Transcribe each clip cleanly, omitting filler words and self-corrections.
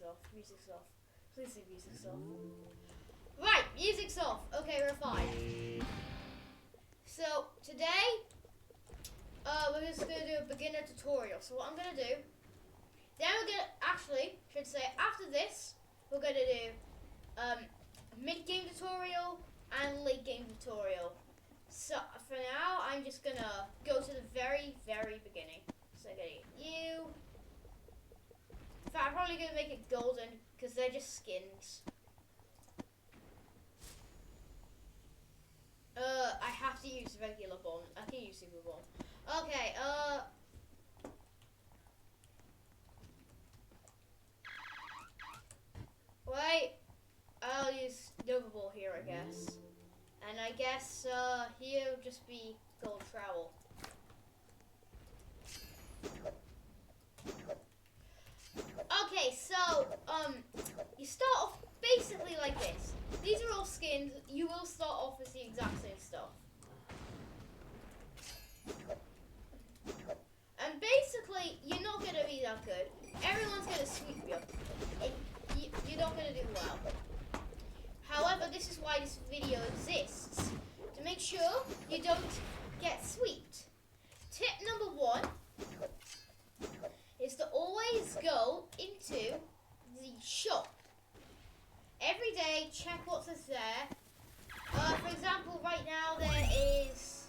music's off. Music's off. Please say music's off. Right, music's off. Okay, we're fine. So today, we're just gonna do a beginner tutorial. So what I'm gonna do, then we're gonna after this, we're gonna do mid-game tutorial and late-game tutorial. So for now, I'm just gonna go to the very, very beginning. So I'm gonna get you. In fact, I'm probably gonna make it golden because they're just skins. I have to use regular bomb. I can use super bomb. Okay, wait. I'll use Nova Ball here, I guess. And I guess, here'll just be gold trowel. Okay, so, you start off basically like this. These are all skins. You will start off with the exact same stuff. And basically, you're not going to be that good. Everyone's going to sweep you. And you're not going to do well. However, this is why this video exists. To make sure you don't get swept. Tip number 1 is to always go into the shop. Every day, check what's there. For example, right now there is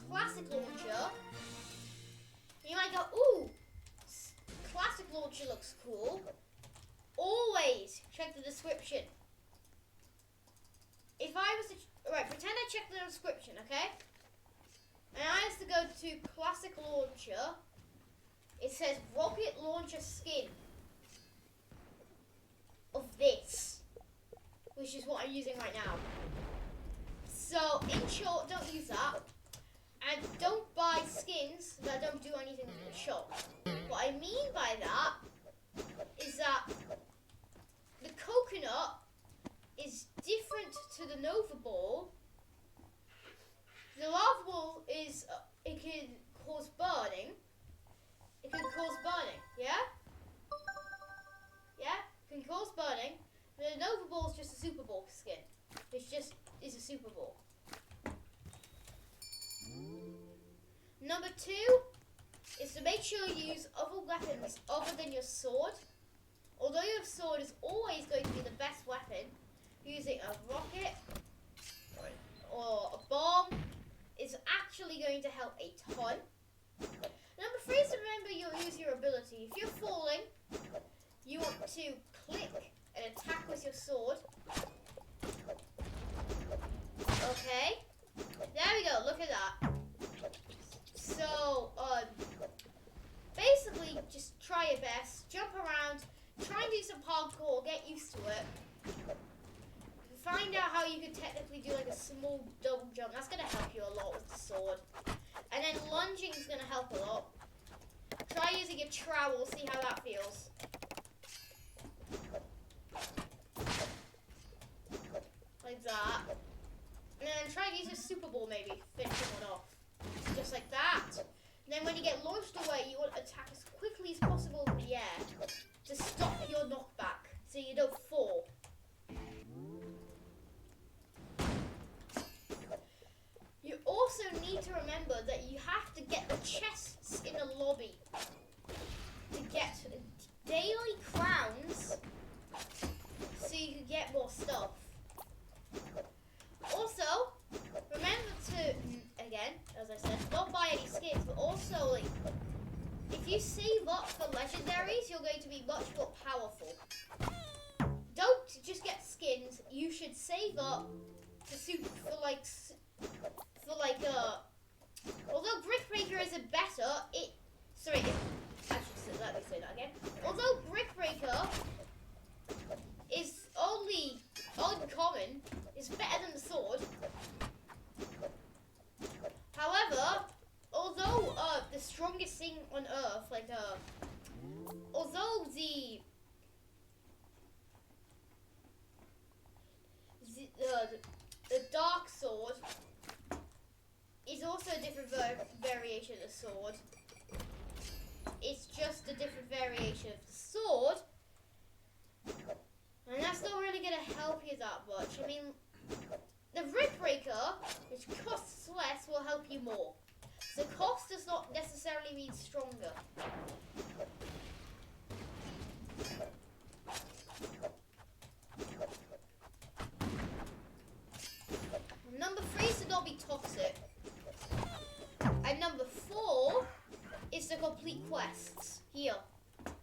Classic Launcher. You might go, ooh, Classic Launcher looks cool. Always check the description. If I was to, right, pretend I checked the description, okay? And I was to go to Classic Launcher. It says Rocket Launcher skin of this, which is what I'm using right now. So, in short, don't use that. And don't buy skins that don't do anything in the shop. What I mean by that is that the coconut is different to the Nova Ball. The Lava Ball is, it can cause burning. It can cause burning, yeah? Yeah? It can cause burning. The Nova Ball is just a Super Ball skin. It's just is a Super Ball. Number 2 is to make sure you use other weapons other than your sword. Although your sword is always going to be the best weapon, using a rocket or a bomb is actually going to help a ton. Number 3 is to remember you'll use your ability. If you're falling, you want to click and attack with your sword. Okay. There we go. Look at that. So, basically, just try your best. Jump around. Try and do some parkour. Get used to it. Find out how you can technically do like a small double jump. That's going to help you a lot with the sword. And then lunging is going to help a lot. Try using a trowel, see how that feels. Like that. And then try and use a Super Ball maybe. Finish someone off. Just like that. And then when you get launched away, you want to attack as quickly as possible in the air to stop your knockback so you don't fall. You also need to remember that you have to get the chests in the lobby to get daily crowns so you can get more stuff. Also, remember to, again, as I said, don't buy any skins, but also, like, if you save up for legendaries, you're going to be much more powerful. Don't just get skins, you should save up although Brick Breaker isn't better, let me say that again. Although Brick Breaker is only uncommon, is better than the sword. However, although the strongest thing on Earth, although the Dark Sword is also a different variation of the sword. It's just a different variation of the sword. help you that much. I mean, the Rib Breaker, which costs less, will help you more. The cost does not necessarily mean stronger. Number 3 is to not be toxic. And number 4 is to complete quests. Here.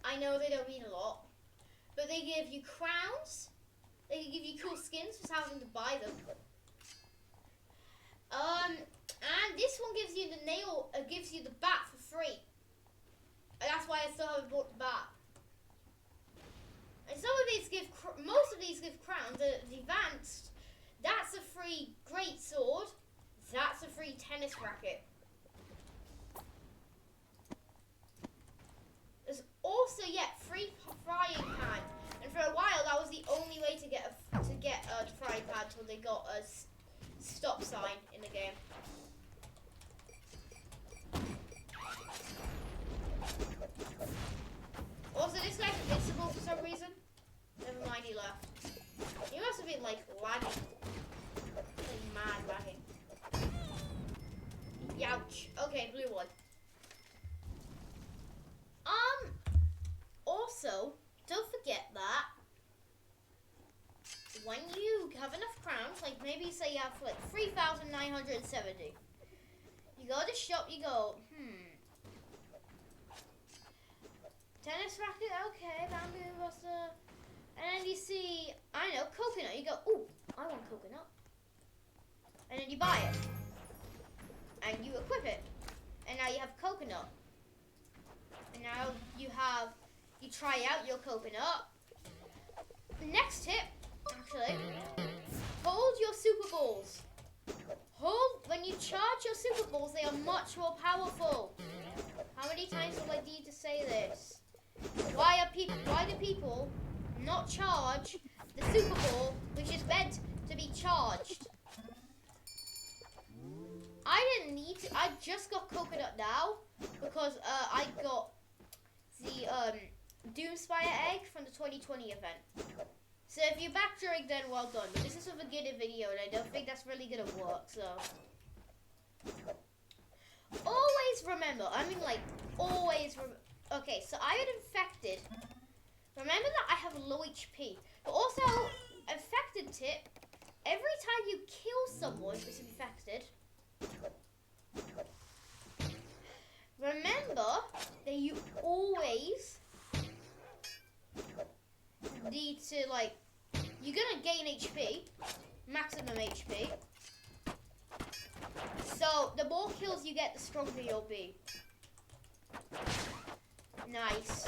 I know they don't mean a lot, but they give you crowns. They give you cool skins for having to buy them. And this one gives you the nail, gives you the bat for free. And that's why I still haven't bought the bat. And some of these give, most of these give crowns. The advanced, that's a free great sword. That's a free tennis racket. There's also free frying pan. And for a while, that was the only way to get a frying pan until they got a stop sign in the game. Also, this guy's invincible for some reason. Never mind, he left. He must have been like lagging. Like mad lagging. Youch. Okay, blue one. Also, don't forget that when you have enough crowns, like maybe say you have like 3,970, you go to the shop, you go, tennis racket, okay, bamboo buster, and then you see, I know, coconut, you go, ooh, I want coconut, and then you buy it, and you equip it, and now you have coconut, and now you try out your coconut. The next tip, actually, hold your super balls. When you charge your super balls, they are much more powerful. How many times do I need to say this? Why do people not charge the super ball, which is meant to be charged? I didn't need to. I just got coconut now because I got the Doomspire egg from the 2020 event. So if you're back during then, well done. But this is a beginner video and I don't think that's really gonna work, so. Always remember, okay, so I got infected. Remember that I have low HP. But also, infected tip, every time you kill someone who's infected, remember that you always need to, you're gonna gain HP, maximum HP. So, the more kills you get, the stronger you'll be. Nice.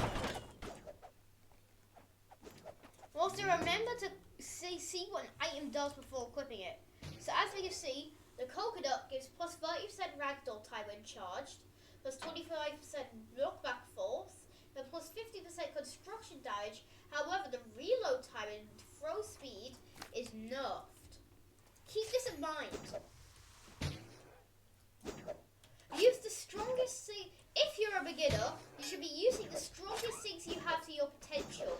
Also, remember to see what an item does before equipping it. So, as we can see, the coconut gives plus 30% ragdoll time when charged, plus 25% knockback force, and plus 50% construction damage. However, the reload time and throw speed is nerfed. Keep this in mind. Use the strongest thing. If you're a beginner, you should be using the strongest things you have to your potential.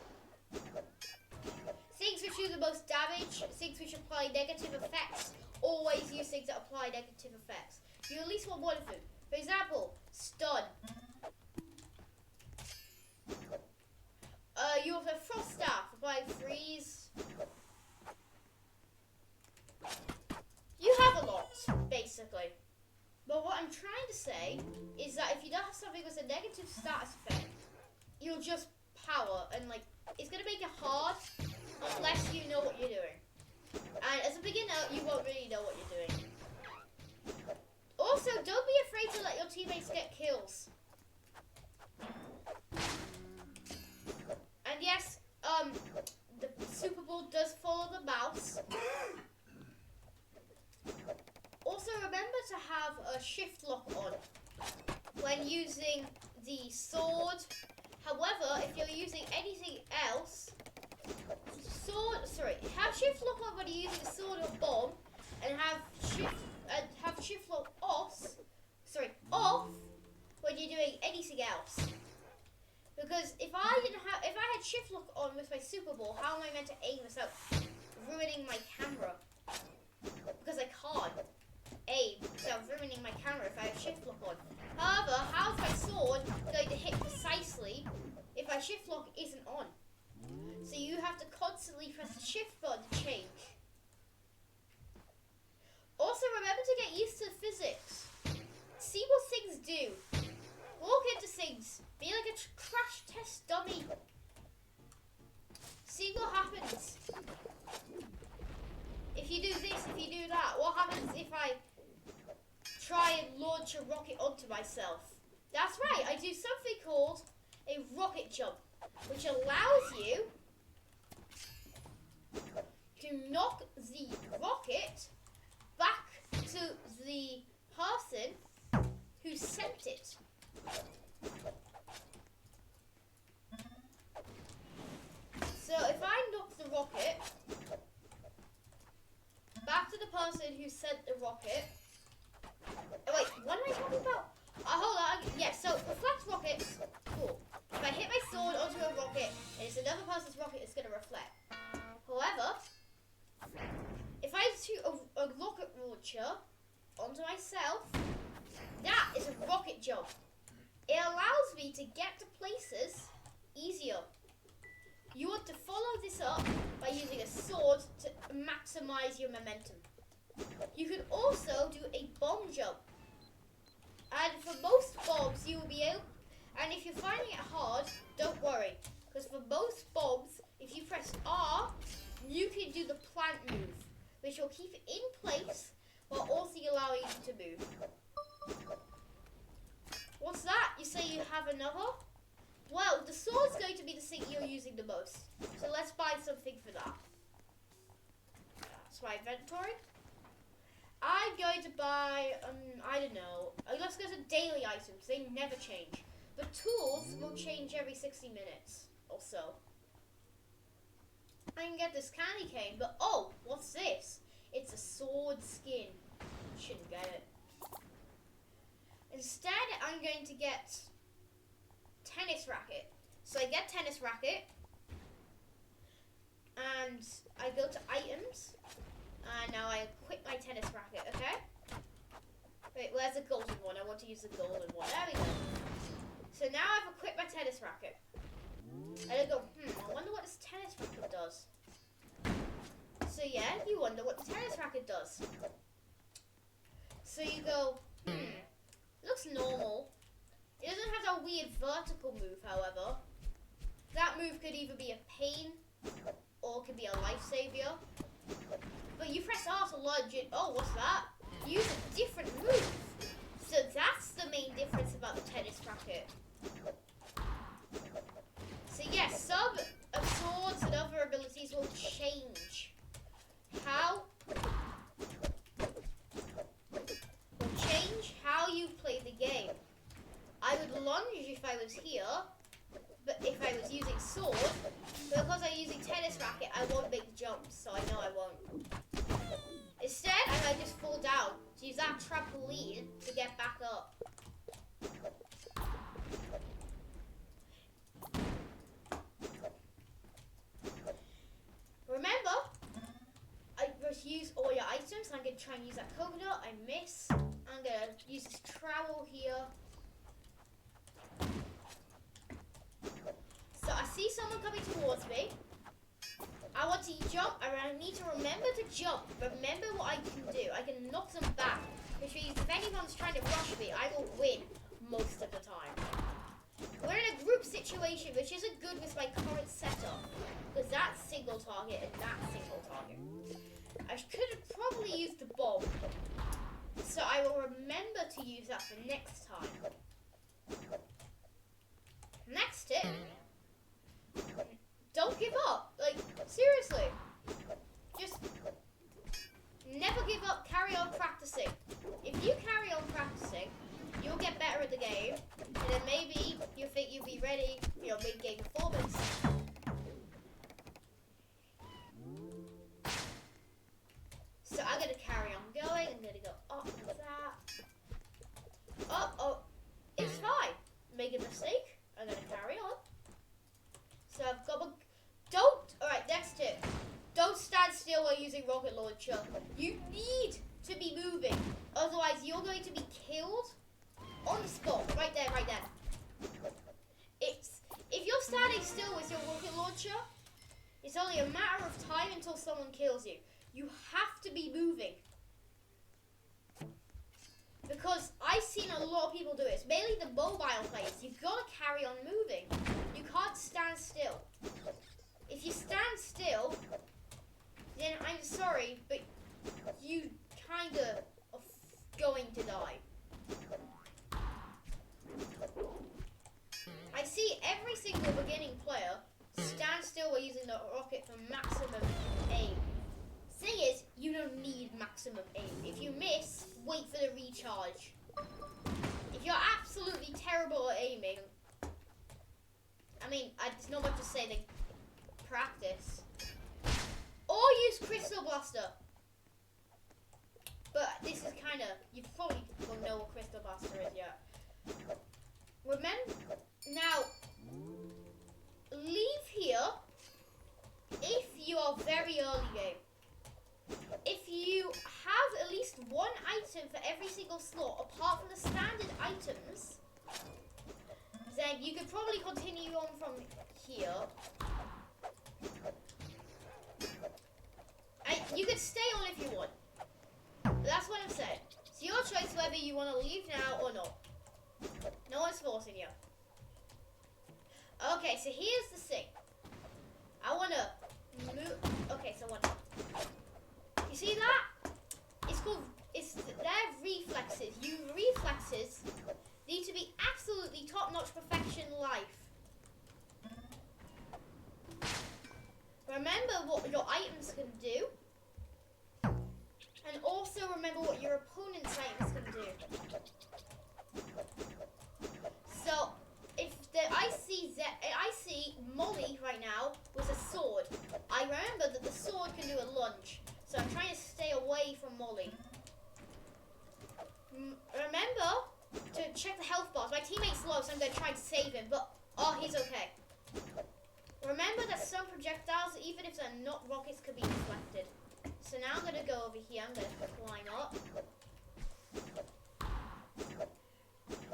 Things which do the most damage, things which apply negative effects. Always use things that apply negative effects. You at least want one of them. For example, stun. You have a frost staff, applying freeze. You have a lot, basically. But what I'm trying to say is that if you don't have something with a negative status effect, you'll just power, and it's gonna make it hard unless you know what you're doing. And as a beginner, you won't really know what you're doing. Also, don't be afraid to let your teammates get kills. And yes, the Super Bowl does follow the mouse. Also, remember to have a shift lock on when using the sword. However, if you're using anything else, have shift lock on when you're using a sword or bomb, and have shift lock off when you're doing anything else. Because if I had shift lock on with my Super Ball, how am I meant to aim this out ruining my camera. Because I can't aim without ruining my camera if I have shift lock on. However, how's my sword going to hit precisely if my shift lock isn't on? So you have to constantly press the shift button to change. Also, remember to get used to physics. See what things do. Walk into things. Be like a crash test dummy. See what happens. If you do this, if you do that, what happens if I try and launch a rocket onto myself? That's right, I do something called a rocket jump, which allows you to knock the rocket back to the person who sent it. So if I knock the rocket back to the person who sent the rocket. Oh, wait, what am I talking about? Hold on. Yeah, so reflect rockets. Cool. If I hit my sword onto a rocket and it's another person's rocket, it's going to reflect. However, if I shoot a rocket launcher onto myself, that is a rocket jump. It allows me to get to places easier. You want to follow this up by using a sword to maximize your momentum. You can also do a bomb jump. And for most bombs, you will be able... And if you're finding it hard, don't worry. Because for most bombs, if you press R, you can do the plant move, which will keep it in place while also allowing you to move. What's that? You say you have another? Well, the sword's going to be the thing you're using the most. So let's buy something for that. That's my inventory. I'm going to buy, I don't know. Let's go to daily items. They never change. But tools will change every 60 minutes or so. I can get this candy cane, but oh, what's this? It's a sword skin. Shouldn't get it. Instead, I'm going to get tennis racket. So I get tennis racket, and I go to items, and now I equip my tennis racket, okay? Wait, where's the golden one? I want to use the golden one. There we go. So now I've equipped my tennis racket. And I go, I wonder what this tennis racket does. So yeah, you wonder what the tennis racket does. So you go, looks normal. It doesn't have that weird vertical move, however. That move could either be a pain or it could be a lifesaver. But you press R to lunge it. Oh, what's that? You use a different move. So that's the main difference about the tennis racket. So yes, some swords and other abilities will change. How? Will change how you play the game. I would lunge if I was here, but if I was using sword, but because I'm using tennis racket, I won't make jumps, so I know I won't. Instead, I might just fall down to use that trampoline to get back up. Remember, I just use all your items. I'm going to try and use that coconut. I miss. I'm going to use this trowel here. So I see someone coming towards me. I want to jump, and I need to remember to jump. Remember what I can do. I can knock them back, which means if anyone's trying to rush me, I will win most of the time. We're in a group situation, which isn't good with my current setup, because that's single target and that's single target. I could have probably used the bomb, so I will remember to use that for next time. Next tip. Don't give up. Like, seriously. Just never give up. Carry on practicing. If you carry on practicing, you'll get better at the game. And then maybe you'll think you'll be ready for your mid-game performance. So I'm going to carry on going. I'm going to go up with that. Oh, it's fine. Make a mistake. I'm going to carry on. So I've got a... Alright, next tip. still while using rocket launcher. You need to be moving, otherwise you're going to be killed on the spot, right there, right there. If you're standing still with your rocket launcher, it's only a matter of time until someone kills you. You have to be moving. Because I've seen a lot of people do it. It's mainly the mobile players. You've got to carry on moving. You can't stand still. If you stand still, then I'm sorry, but you kind of are going to die. I see every single beginning player stand still while using the rocket for maximum aim. Thing is, you don't need maximum aim. If you miss, wait for the recharge. If you're absolutely terrible at aiming, I mean, it's not much to say than practice. Or use Crystal Blaster. But this is kind of, you probably won't know what Crystal Blaster is yet. Remember, now, leave here if you are very early game. If you have at least one item for every single slot, apart from the standard items, then you could probably continue on from here. And you could stay on if you want. But that's what I'm saying. It's your choice whether you want to leave now or not. No one's forcing you. Okay, so here's the thing. I want to move. Okay, so what? You see that? It's their reflexes. Your reflexes need to be absolutely top-notch perfection life. Remember what your items can do. And also remember what your opponent's items can do. So, if I see Molly right now with a sword. I remember that the sword can do a lunge. So I'm trying to stay away from Molly. Remember to check the health bars. My teammate's low, so I'm going to try and save him. But, oh, he's okay. Remember that some projectiles, even if they're not rockets, can be deflected. So now I'm going to go over here. I'm going to climb up.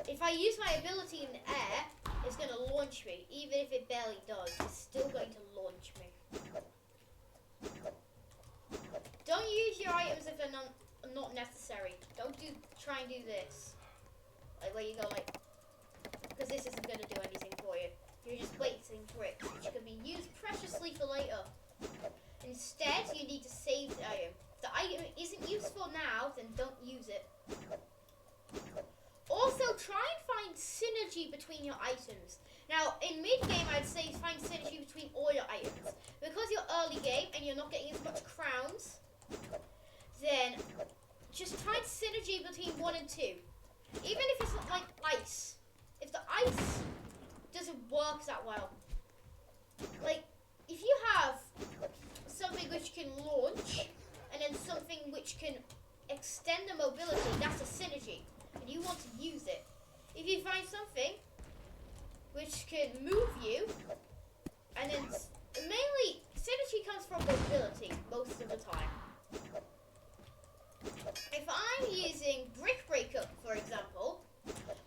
If I use my ability in the air, it's going to launch me. Even if it barely does, it's still going to launch me. Don't use your items if they're not necessary. Don't try and do this. Like where you go like, because this isn't going to do anything for you. You're just waiting for it, which can be used preciously for later. Instead, you need to save the item. If the item isn't useful now, then don't use it. Also, try and find synergy between your items. Now, in mid-game, I'd say find synergy between all your items. Because you're early game and you're not getting as much crowns, then just try synergy between 1 and 2. Even if it's like ice. If the ice doesn't work that well. Like, if you have something which can launch, and then something which can extend the mobility, that's a synergy. And you want to use it. If you find something which can move you, and then mainly synergy comes from mobility most of the time. If I'm using Brick Breakup, for example,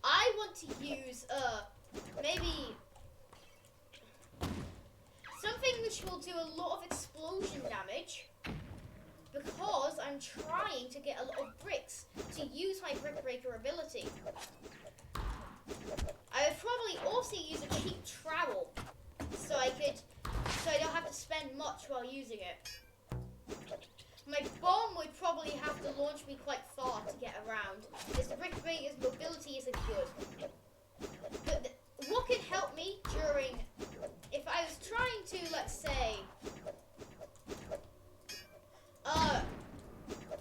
I want to use maybe something which will do a lot of explosion damage, because I'm trying to get a lot of bricks to use my Brick Breaker ability. I would probably also use a cheap trowel, so I don't have to spend much while using it. My bomb would probably have to launch me quite far to get around, because the Brick Breaker's mobility isn't good. But what could help me during, if I was trying to, let's say,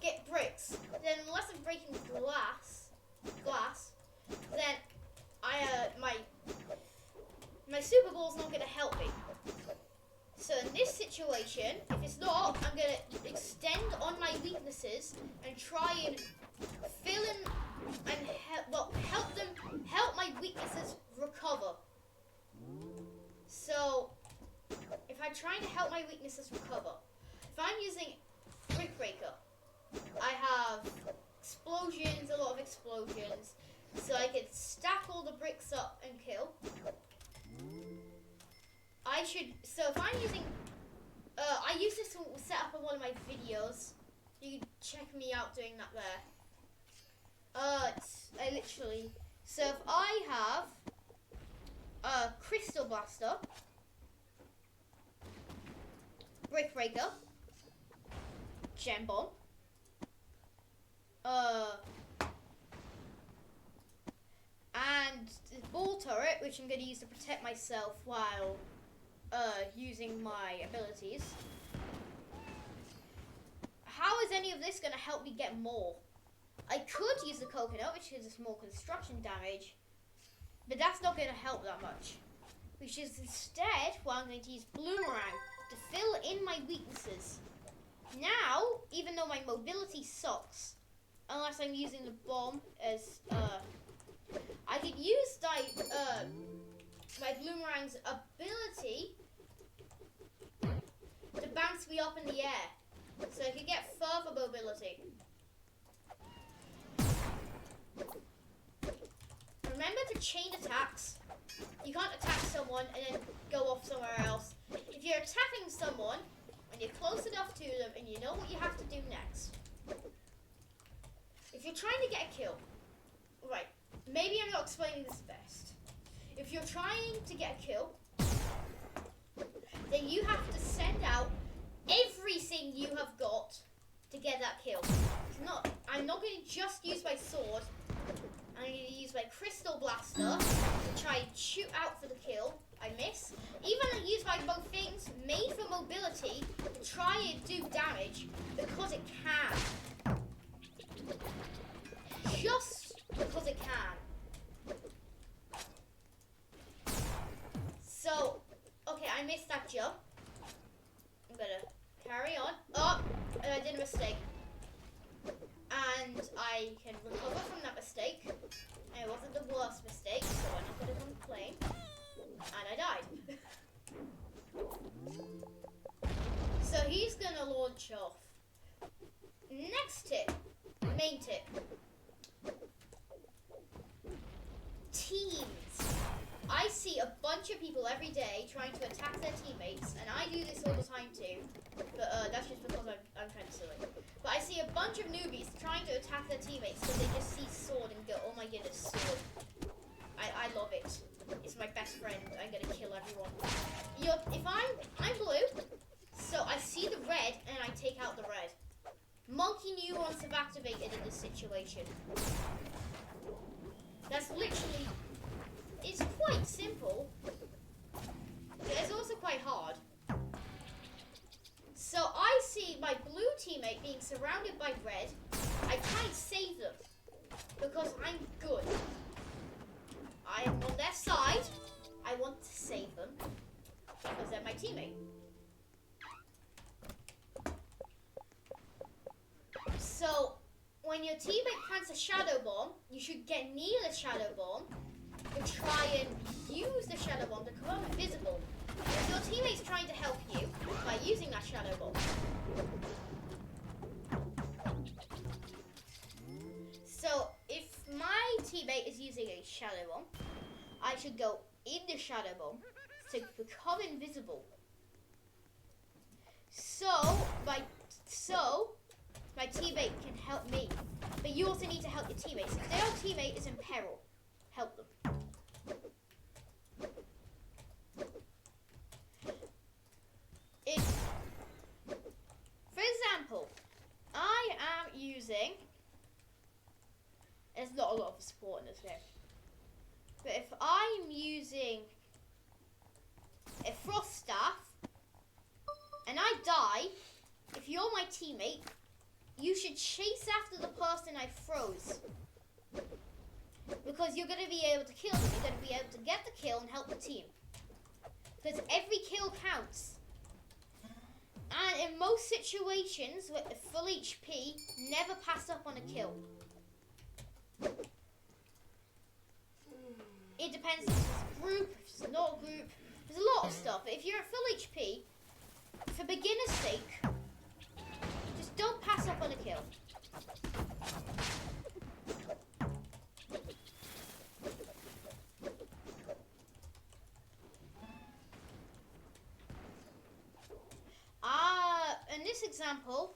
get bricks, then unless I'm breaking glass, then my Super Ball's not going to help me. So in this situation, if it's not, I'm going to extend on my weaknesses and try and fill in and help my weaknesses recover. So if I'm trying to help my weaknesses recover, if I'm using up on one of my videos. You can check me out doing that there. I literally. So if I have a Crystal Blaster, Brick Breaker, Gem Bomb, and the Ball Turret, which I'm going to use to protect myself while using my abilities. How is any of this going to help me get more? I could use the Coconut, which is a small construction damage, but that's not going to help that much. Which is instead why I'm going to use Bloomerang to fill in my weaknesses. Now, even though my mobility sucks, unless I'm using the bomb as, I could use my Bloomerang's ability to bounce me up in the air, so I could get further mobility. Remember to chain attacks. You can't attack someone and then go off somewhere else. If you're attacking someone and you're close enough to them and you know what you have to do next. If you're trying to get a kill, right, maybe I'm not explaining this best. If you're trying to get a kill, then you have to send out everything you have got to get that kill. I'm not going to just use my sword. I'm going to use my Crystal Blaster to try and shoot out for the kill. I miss. Even I use my both things made for mobility to try and do damage because it can. Just because it can. So, okay, I missed that jump. I'm going to carry on. Oh, and I did a mistake. And I can recover from that mistake. And it wasn't the worst mistake, so I'm not going to complain. And I died. So he's going to launch off. Next tip. Main tip. Teams. I see a bunch of people every day trying to attack their teammates, and I do this all the time too, but that's just because I'm kind of silly. But I see a bunch of newbies trying to attack their teammates because they just see sword and go, oh my goodness, sword. I love it. It's my best friend. I'm gonna kill everyone. If I'm blue, so I see the red and I take out the red. Monkey neurons have activated in this situation. That's literally. It's quite simple, but it's also quite hard. So I see my blue teammate being surrounded by red. I try and save them because I'm good. I am on their side. I want to save them because they're my teammate. So when your teammate plants a shadow bomb, you should get near the shadow bomb and try and use the shadow bomb to become invisible. If your teammate's trying to help you by using that shadow bomb. So if my teammate is using a shadow bomb, I should go in the shadow bomb to become invisible. So my teammate can help me. But you also need to help your teammates. If their teammate is in peril, help them. For example, I am using. There's not a lot of support in this game. But if I'm using a frost staff and I die, if you're my teammate, you should chase after the person I froze. Because you're going to be able to kill them. You're going to be able to get the kill and help the team. Because every kill counts. And in most situations, with full HP, never pass up on a kill. It depends if it's a group, if it's not a group. There's a lot of stuff. But if you're at full HP, for beginner's sake, just don't pass up on a kill. In this example,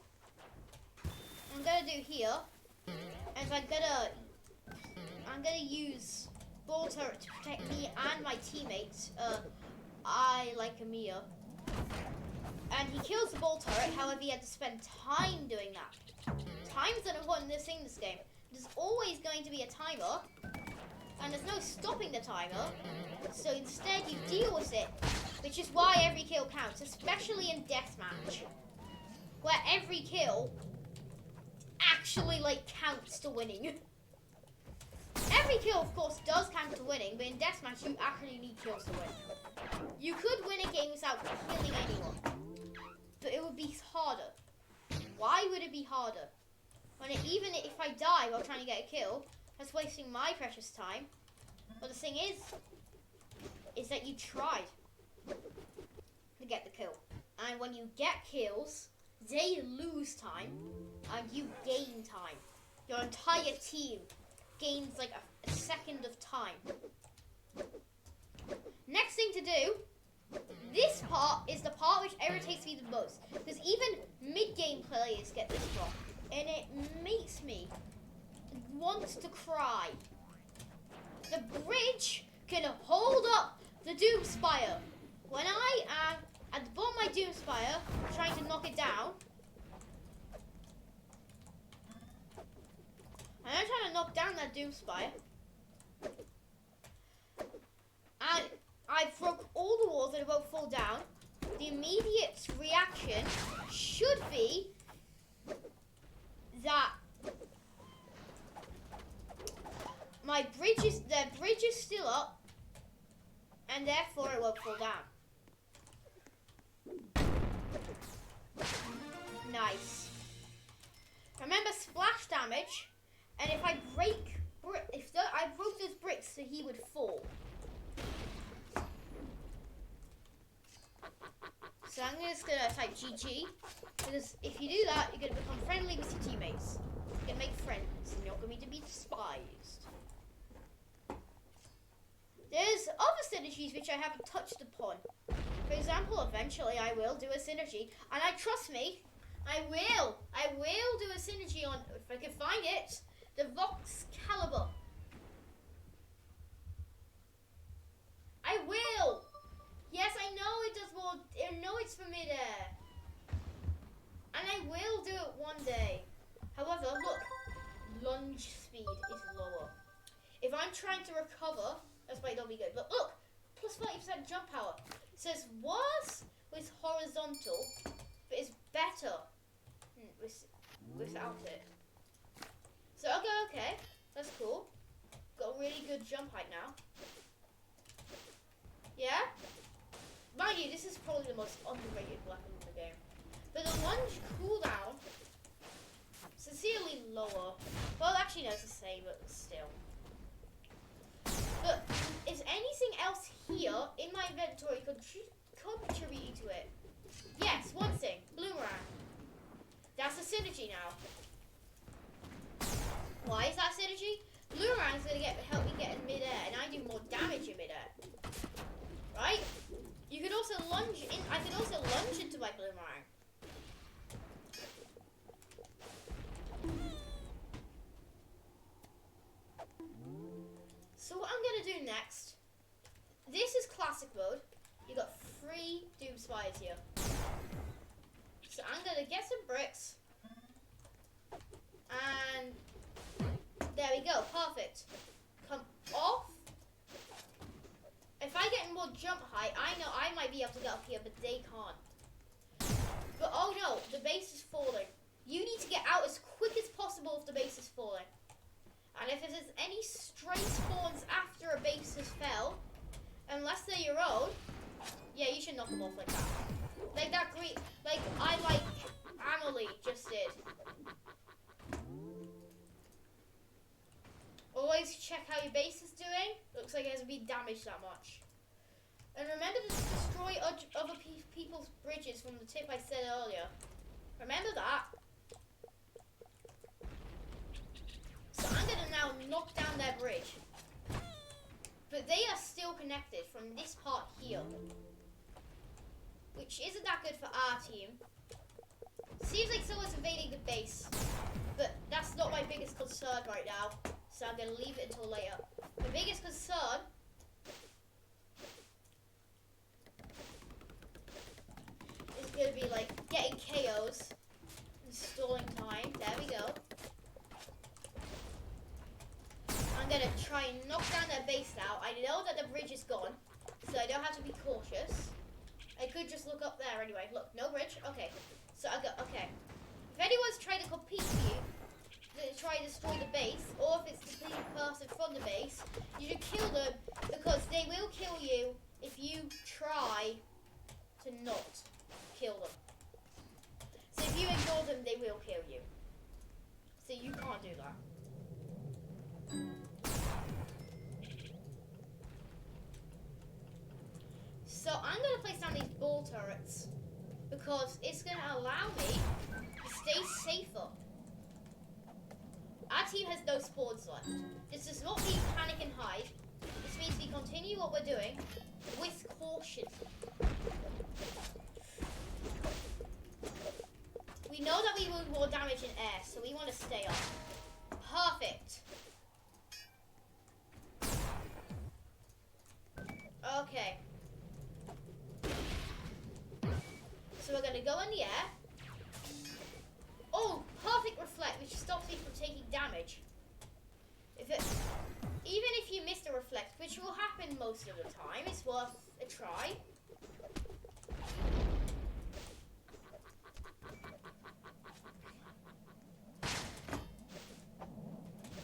I'm gonna do here, and I'm gonna use ball turret to protect me and my teammates. I like Amir, and he kills the ball turret. However, he had to spend time doing that. Time is an important thing in this game. There's always going to be a timer, and there's no stopping the timer. So instead, you deal with it, which is why every kill counts, especially in deathmatch, where every kill actually counts to winning. Every kill, of course, does count to winning, but in deathmatch, you actually need kills to win. You could win a game without killing anyone, but it would be harder. Why would it be harder? When even if I die while trying to get a kill, that's wasting my precious time. But the thing is that you tried to get the kill. And when you get kills, they lose time, and you gain time. Your entire team gains like a second of time. Next thing to do, this part is the part which irritates me the most, because even mid-game players get this wrong, and it makes me want to cry. The bridge can hold up the Doomspire. When I am at the bottom of my Doomspire, trying to knock it down, and I'm trying to knock down that Doomspire, and I broke all the walls and it won't fall down, the immediate reaction should be that the bridge is still up, and therefore it won't fall down. Nice. Remember splash damage, and if I I broke those bricks so he would fall. So I'm just gonna type GG, because if you do that, you're gonna become friendly with your teammates. You're gonna make friends, and you're going to be despised. There's other synergies which I haven't touched upon. For example, eventually I will do a synergy, and trust me, I will do a synergy on, if I can find it, the Vox Caliber. I will. Yes, I know it does more. I know it's for midair, and I will do it one day. However, look, lunge speed is lower. If I'm trying to recover, that's might not be good. But look, plus 30% jump power. It says worse with horizontal, but it's better without it. So okay, that's cool. Got a really good jump height now. Yeah? Mind you, this is probably the most underrated weapon in the game. But the lunge cooldown, sincerely lower. Well, actually no, it's the same, but still. But is anything else here in my inventory contributing to it? Yes, one thing, Boomerang. That's a synergy now. Why is that synergy? Boomerang's gonna help me get in midair, and I do more damage in midair. Right? You could also lunge in. I could also lunge into my Boomerang. So what I'm gonna do next? This is classic mode. You got 3 Doomspires here. So I'm gonna get some bricks, and there we go. Perfect. Come off. If I get more jump height, I know I might be able to get up here, but they can't. But oh no, the base is falling. You need to get out as quick as possible if the base is falling. And if there's any stray spawns after a base has fell, unless they're your own, yeah, you should knock them off like that. Like that green, like Amelie just did. Always check how your base is doing. Looks like it hasn't been damaged that much. And remember to destroy other people's bridges from the tip I said earlier. Remember that. So I'm gonna now knock down their bridge. But they are still connected from this part here, which isn't that good for our team. base. But that's not my biggest concern right now. So I'm going to leave it until later. The biggest concern is going to be like getting KOs, installing time. There we go. I'm going to try and knock down their base now. I know that the bridge is gone, so I don't have to be cautious. I could just look up there anyway. Look, no bridge. Okay. So I got, okay. If anyone's trying to compete with you, to try and destroy the base, or if it's the complete person from the base, you should kill them, because they will kill you if you try to not kill them. So if you ignore them, they will kill you. So you can't do that. So I'm going to place down these ball turrets because it's going to allow me to stay safer. Our team has no spawns left. This does not mean panic and hide. This means we continue what we're doing with caution. We know that we will do more damage in air, so we want to stay up. Perfect. Okay. So we're going to go in the air. Oh, perfect reflect, which stops me from taking damage. Even if you miss the reflect, which will happen most of the time, it's worth a try.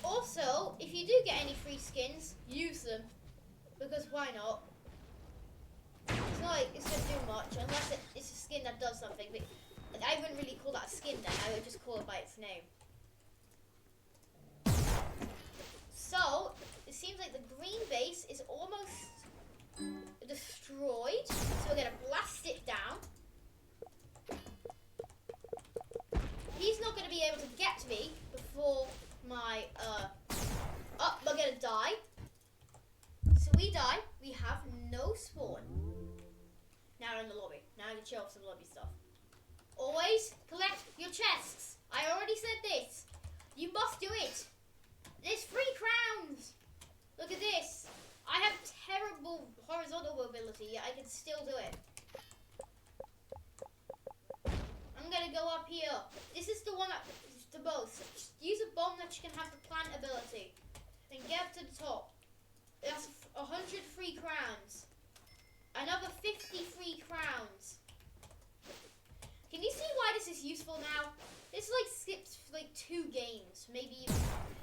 Also, if you do get any free skins, use them. Because why not? It's not like it's going to do much, unless it's a skin that does something. But I wouldn't really call that a skin then, I would just call it by its name. So, it seems like the green base is almost destroyed. So we're going to blast it down. He's not going to be able to get to me before my, we're going to die. So we die, we have no spawn. Now we're in the lobby. Now I can show off some lobby stuff. Always collect your chests. I already said this. You must do it. There's 3 crowns. Look at this. I have terrible horizontal mobility, yet I can still do it. I'm going to go up here. This is the one that is the most. Just use a bomb that you can have the plant ability. And get up to the top. That's 100 free crowns. Another 50 free crowns. Can you see why this is useful now? This like skips like 2 games, maybe even.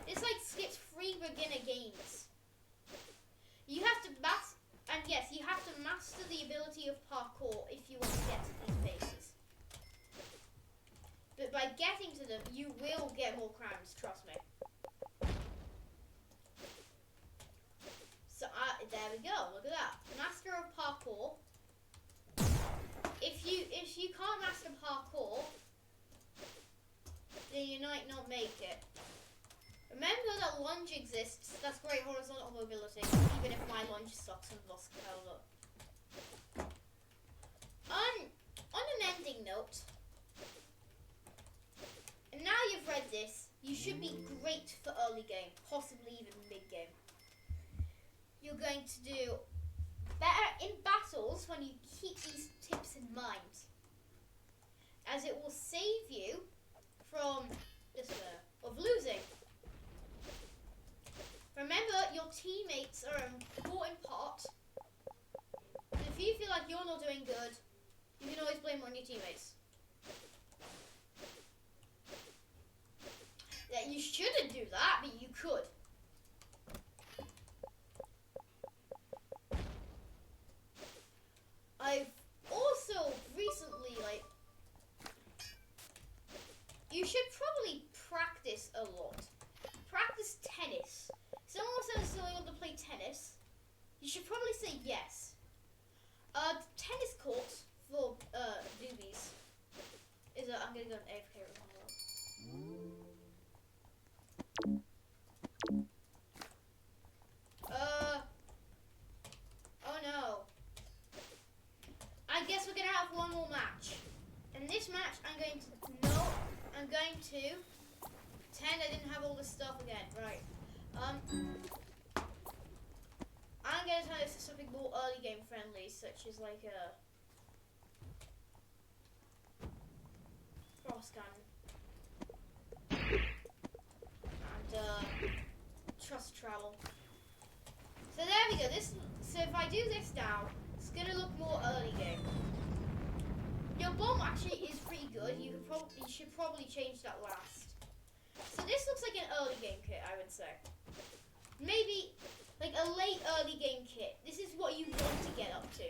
This like skips 3 beginner games. You have to you have to master the ability of parkour if you want to get to these bases. But by getting to them, you will get more crowns, trust me. So there we go. Look at that. Master of parkour. If you can't master parkour, then you might not make it. Remember that lunge exists. That's great horizontal mobility, even if my lunge sucks and lost curled up. On an ending note, and now you've read this, you should be great for early game, possibly even mid game. You're going to do better in battles when you keep these tips in mind, as it will save you from despair of losing. Remember, your teammates are an important part. So if you feel like you're not doing good, you can always blame it on your teammates. That you shouldn't do that, but you could. I've also recently, you should probably practice a lot. Practice tennis. Someone says they want to play tennis. You should probably say yes. Tennis court for newbies is I'm gonna go to AFK right now. Oh no. I guess we're gonna have one more match. And this match I'm I'm going to pretend I didn't have all this stuff again. Right. I'm going to turn this to something more early game friendly, such as like a cross cannon and trust travel. So there we go. So if I do this now, it's going to look more early game. Your bomb actually is pretty good. You should probably change that last. So this looks like an early game kit, I would say. Maybe like a late early game kit. This is what you want to get up to.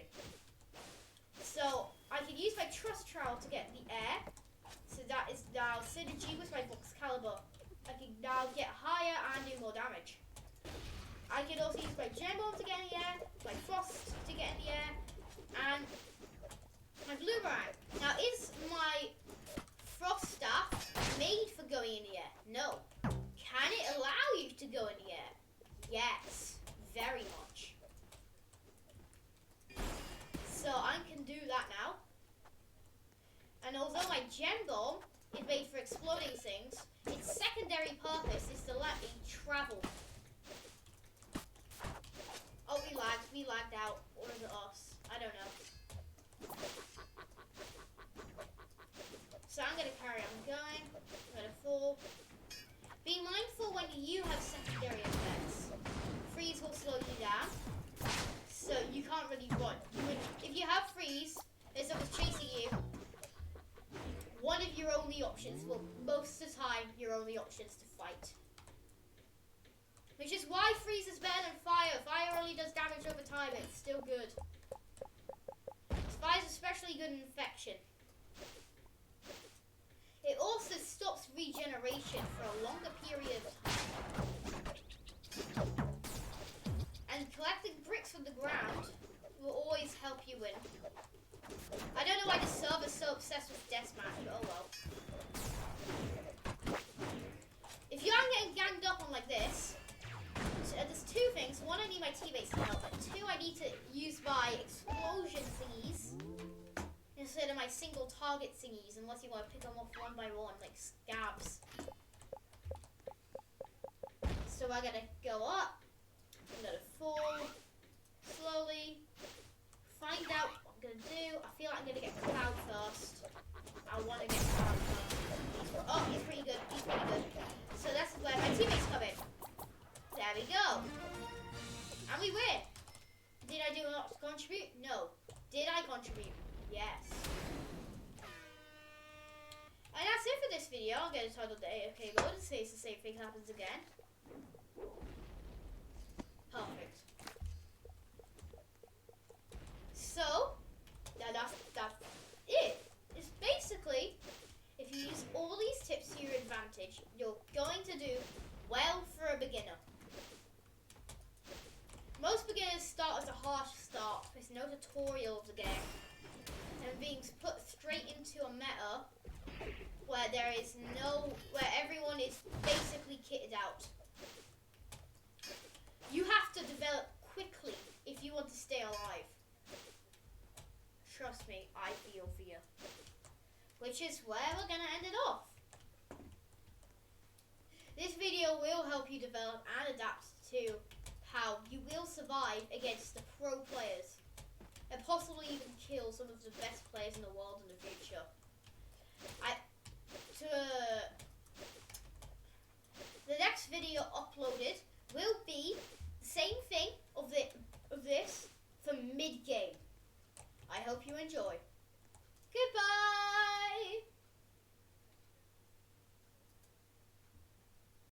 So I can use my trust trowel to get the air. So that is now synergy with my Vox Caliber. I can now get higher and do more damage. I can also use my gem bomb to get in the air, my frost to get in the air, and my boomerang. Now, is my frost staff made for going in the air? No. Can it allow you to go in the air? Yes, very much. So I can do that now. And although my gem bomb is made for exploding things, its secondary purpose is to let me travel. Oh, we lagged out. Or is it us? I don't know. So I'm going to carry on going. I'm going to fall. Be mindful when you have secondary effects. Freeze will slow you down. So you can't really run. If you have freeze, and someone's chasing you, one of your only options, well, most of the time, your only option is to fight. Which is why freeze is better than fire. Fire only does damage over time, but it's still good. Fire is especially good in infection. It also stops regeneration for a longer period of time. And collecting bricks from the ground will always help you win. I don't know why the server's so obsessed with deathmatch, but oh well. If you aren't getting ganged up on like this, so there's two things. One, I need my teammates to help, and two, I need to use my explosion thingies instead of my single target thingies, unless you want to pick them off one by one, like scabs. So I gotta go up, I'm gonna fall, slowly, find out what I'm gonna do. I feel like I'm gonna get Cloud first. I wanna get Cloud first. Oh, he's pretty good, he's pretty good. So that's where my teammates come in. There we go. And we win. Did I do a lot to contribute? No. Did I contribute? Yes. And that's it for this video. I'll get it titled the AFK mode in case the same thing happens again. Perfect. So, that's it. It's basically, if you use all these tips to your advantage, you're going to do well for a beginner. Most beginners start as a harsh start with no tutorial of the game and being put straight into a meta where where everyone is basically kitted out. You have to develop quickly if you want to stay alive. Trust me, I feel for you. Which is where we're gonna end it off. This video will help you develop and adapt to how you will survive against the pro players and possibly even kill some of the best players in the world in the future. The next video uploaded will be